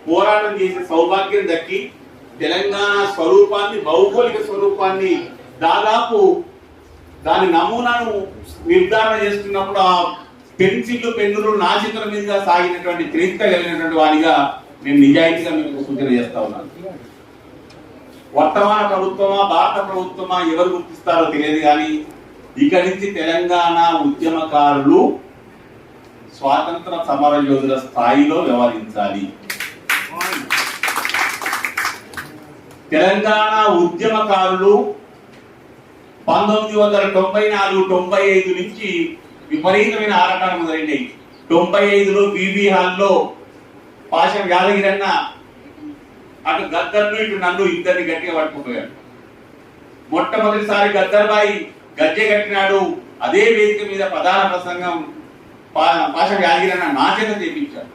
పోరాటం చేసే సౌభాగ్యం దక్కి తెలంగాణ స్వరూపాన్ని, భౌగోళిక స్వరూపాన్ని దాదాపు దాని నమూనాను నిర్ధారణ చేస్తున్నప్పుడు ఆ పెన్సిళ్ళు పెన్నులు నా చేతుల మీదుగా సాగినటువంటి చరిత్ర కలిగినటువంటి వారిగా నేను నిజాయితీగా మీకు సూచన చేస్తా ఉన్నాను. వర్తమాన ప్రభుత్వమా, భారత ప్రభుత్వమా ఎవరు గుర్తిస్తారో తెలియదు, కానీ ఇక్కడి నుంచి తెలంగాణ ఉద్యమకారులు స్వాతంత్ర సమర యోధుల స్థాయిలో వ్యవహరించాలి. తెలంగాణ ఉద్యమకారులు 1994-95 నుంచి విపరీతమైన ఆరాటాలు మొదలైనవి. 95లో బీబీ హాల్లో పాషం యాదగిరన్న అటు గద్దర్ను ఇటు నన్ను ఇద్దరిని గట్టిగా పట్టుకుపోయాడు. మొట్టమొదటిసారి గద్దర్బాయి గజ్జె కట్టినాడు. అదే వేదిక మీద ప్రధాన ప్రసంగం పాషం యాదగిరన్న నా చేత చేపించాడు.